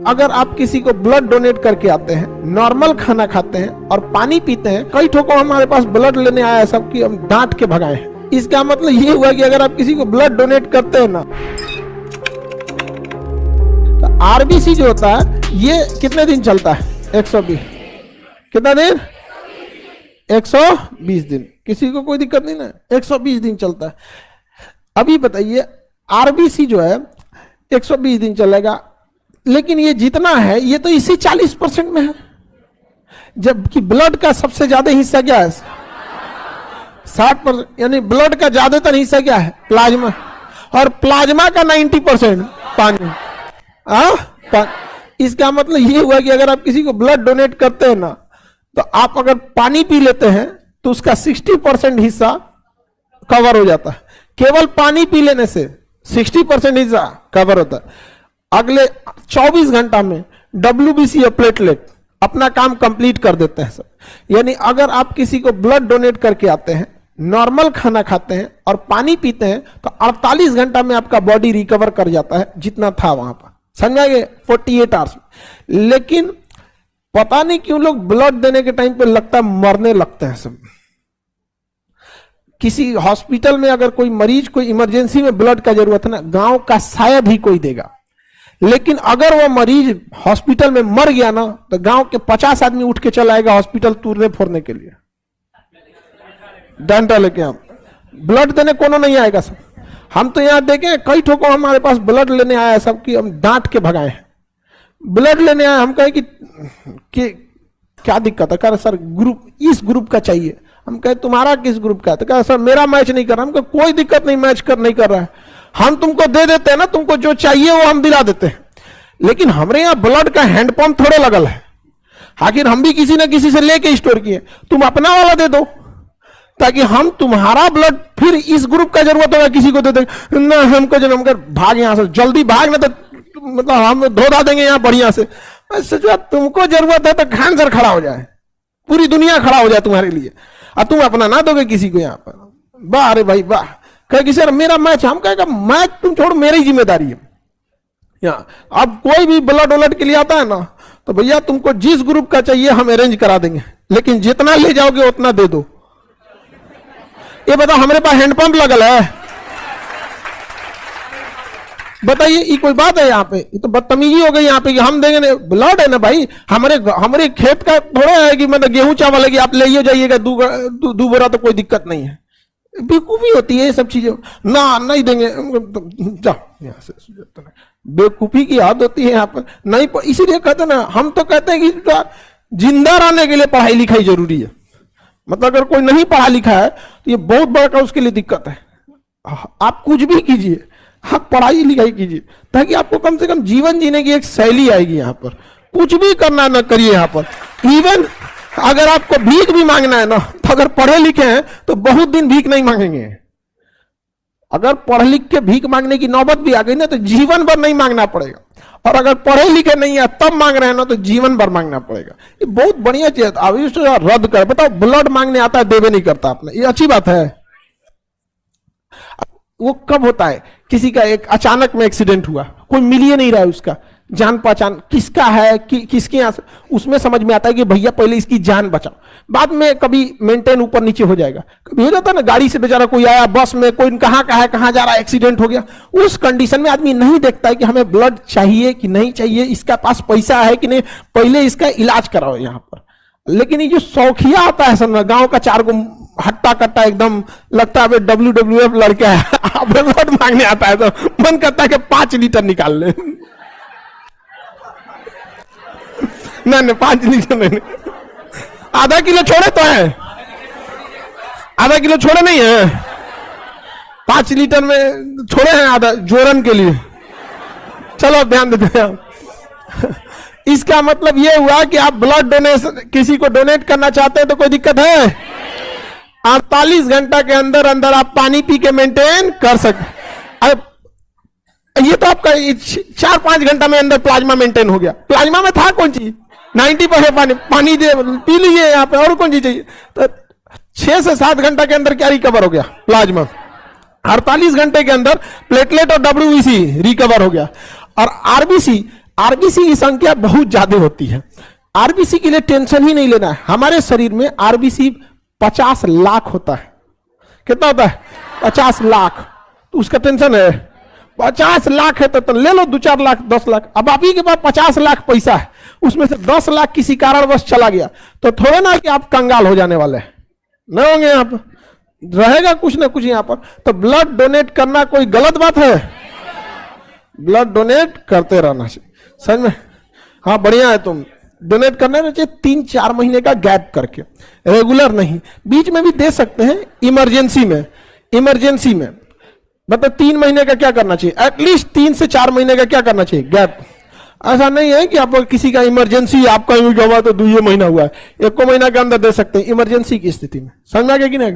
अगर आप किसी को ब्लड डोनेट करके आते हैं, नॉर्मल खाना खाते हैं और पानी पीते हैं, कई ठोको हमारे पास ब्लड लेने आया है सबकी हम डांट के भगाए हैं। इसका मतलब ये हुआ कि अगर आप किसी को ब्लड डोनेट करते हैं ना, तो आरबीसी जो होता है ये कितने दिन चलता है? 120। कितना दिन? 120 दिन। किसी को कोई दिक्कत नहीं ना, 120 दिन चलता है। अभी बताइए आरबीसी जो है 120 दिन चलेगा, लेकिन ये जितना है ये तो इसी 40% में है, जबकि ब्लड का सबसे ज्यादा हिस्सा क्या है? 60%। यानी ब्लड का ज्यादातर हिस्सा क्या है? प्लाज्मा। और प्लाज्मा का 90% पानी। इसका मतलब ये हुआ कि अगर आप किसी को ब्लड डोनेट करते हैं ना, तो आप अगर पानी पी लेते हैं तो उसका 60% हिस्सा कवर हो जाता है। केवल पानी पी लेने से 60% हिस्सा कवर होता है। अगले 24 घंटा में WBC या प्लेटलेट अपना काम कंप्लीट कर देते हैं सर। यानी अगर आप किसी को ब्लड डोनेट करके आते हैं, नॉर्मल खाना खाते हैं और पानी पीते हैं, तो 48 घंटा में आपका बॉडी रिकवर कर जाता है जितना था वहां पर। समझाएंगे? 48 आवर्स में। लेकिन पता नहीं क्यों लोग ब्लड देने के टाइम पे लगता है मरने लगते हैं सब। किसी हॉस्पिटल में अगर कोई मरीज कोई इमरजेंसी में ब्लड का जरूरत है ना, गांव का शायद ही कोई देगा। लेकिन अगर वो मरीज हॉस्पिटल में मर गया ना, तो गांव के 50 आदमी उठ के चला आएगा हॉस्पिटल तूरने फोड़ने के लिए, डंडा लेके। हम ब्लड देने कोनो नहीं आएगा सब। हम तो यहां देखें कई ठोको हमारे पास ब्लड लेने आया है सबकी हम डांट के भगाए हैं। ब्लड लेने आया, हम कहे कि क्या दिक्कत है? कह सर ग्रुप इस ग्रुप का चाहिए। हम कहे तुम्हारा किस ग्रुप का है? तो कहा सर मेरा मैच नहीं कर रहा। हम कहे कोई दिक्कत नहीं, मैच नहीं कर रहा है, हम तुमको दे देते हैं ना, तुमको जो चाहिए वो हम दिला देते हैं। लेकिन हमारे यहाँ ब्लड का हैंडपंप थोड़े लगल है। आखिर हम भी किसी ना किसी से लेके स्टोर किए, तुम अपना वाला दे दो ताकि हम तुम्हारा ब्लड फिर इस ग्रुप का जरूरत होगा किसी को दे दे ना। हमको जब हम भाग यहां से, जल्दी भाग ना, तो मतलब हम धोधा देंगे यहाँ बढ़िया से। सोचा तुमको जरूरत है तो कैंसर खड़ा हो जाए, पूरी दुनिया खड़ा हो जाए तुम्हारे लिए, और तुम अपना ना दोगे किसी को यहाँ पर। वाह अरे भाई वाह। कहे सर मेरा मैच, हम कहेगा मैच तुम छोड़ो, मेरी जिम्मेदारी है यहाँ। अब कोई भी ब्लड वलड के लिए आता है ना, तो भैया तुमको जिस ग्रुप का चाहिए हम अरेंज करा देंगे, लेकिन जितना ले जाओगे उतना दे दो। ये बताओ हमारे पास हैंडपंप लगल है? बताइए ये कोई बात है? यहाँ पे ये तो बदतमीजी हो गई यहाँ पे कि हम देंगे। ब्लड है ना भाई, हमारे खेत का थोड़ा है कि मतलब गेहूं चावल है कि आप ले जाइएगा दो बोरा, तो कोई दिक्कत नहीं है। बेवकूफी होती है ये सब चीजें। ना नहीं देंगे, जाओ यहाँ से। बेवकूफी की याद होती है यहाँ पर नहीं। इसीलिए कहते ना, हम तो कहते हैं कि जिंदा रहने के लिए पढ़ाई लिखाई जरूरी है। मतलब अगर कोई नहीं पढ़ा लिखा है तो ये बहुत बड़ा उसके लिए दिक्कत है। आप कुछ भी कीजिए, आप पढ़ाई लिखाई कीजिए, ताकि आपको कम से कम जीवन जीने की एक शैली आएगी। यहाँ पर कुछ भी करना ना करिए। यहाँ पर इवन अगर आपको भीख भी मांगना है ना, तो अगर पढ़े लिखे हैं तो बहुत दिन भीख नहीं मांगेंगे। अगर पढ़ लिख के भीख मांगने की नौबत भी आ गई ना, तो जीवन भर नहीं मांगना पड़ेगा। और अगर पढ़े लिखे नहीं है तब मांग रहे हैं ना, तो जीवन भर मांगना पड़ेगा। ये बहुत बढ़िया चीज है। अब इसको रद्द कर। बताओ ब्लड मांगने आता है, देवे नहीं करता आपने, ये अच्छी बात है? वो कब होता है? किसी का एक अचानक में एक्सीडेंट हुआ, कोई मिल ही नहीं रहा है, उसका जान पहचान किसका है किसके यहाँ से, उसमें समझ में आता है कि भैया पहले इसकी जान बचाओ। बाद में कभी मेंटेन ऊपर नीचे हो जाएगा। कभी हो जाता है ना, गाड़ी से बेचारा कोई आया, बस में कोई कहाँ का है, कहाँ जा रहा है, एक्सीडेंट हो गया। उस कंडीशन में आदमी नहीं देखता है कि हमें ब्लड चाहिए कि नहीं चाहिए, इसका पास पैसा है कि नहीं, पहले इसका इलाज कराओ यहाँ पर। लेकिन ये जो शौकिया आता है सब, गांव का 4 गो हट्टा कट्टा एकदम लगता है WWF लड़का है, अब ब्लड मांगने आता है तो मन करता है कि 5 लीटर निकाल ले। नहीं 5 लीटर नहीं, आधा किलो छोड़े तो है, आधा किलो छोड़े नहीं है, 5 लीटर में छोड़े हैं आधा जोरन के लिए। चलो ध्यान देते हैं। इसका मतलब यह हुआ कि आप ब्लड डोनेशन किसी को डोनेट करना चाहते हैं तो कोई दिक्कत है? 48 घंटा के अंदर अंदर आप पानी पी के मेंटेन कर सकते। अब ये तो आपका 4-5 घंटा में अंदर प्लाज्मा मेंटेन हो गया। प्लाज्मा में था कौन चीज? 90% पानी दे पी लीजिए यहाँ पे, और कौन चीज चाहिए? तो 6 से 7 घंटा के अंदर क्या रिकवर हो गया? प्लाज्मा। 48 घंटे के अंदर प्लेटलेट और WBC रिकवर हो गया। और आरबीसी आरबीसी की संख्या बहुत ज्यादा होती है। आरबीसी के लिए टेंशन ही नहीं लेना है। हमारे शरीर में आरबीसी 50 लाख होता है। कितना होता है? 50 लाख। तो उसका टेंशन है? 50 लाख है तो ले लो 2-4 लाख 10 लाख। अब आप ही के पास 50 लाख पैसा है, उसमें से 10 लाख किसी कारणवश चला गया तो थोड़ा ना कि आप कंगाल हो जाने वाले हैं, नहीं होंगे। यहाँ पर रहेगा कुछ ना कुछ यहाँ पर। तो ब्लड डोनेट करना कोई गलत बात है? ब्लड डोनेट करते रहना चाहिए, समझ में? हाँ बढ़िया है। तुम डोनेट करना चाहिए 3-4 महीने का गैप करके, रेगुलर नहीं। बीच में भी दे सकते हैं इमरजेंसी में। इमरजेंसी में मतलब 3 महीने का क्या करना चाहिए, एटलीस्ट 3 से 4 महीने का क्या करना चाहिए, गैप। ऐसा नहीं है कि आप किसी का इमरजेंसी आपका हुआ तो 2 महीना हुआ है, 1 महीना के अंदर दे सकते हैं इमरजेंसी की स्थिति में। समझ में आ गया कि नहीं?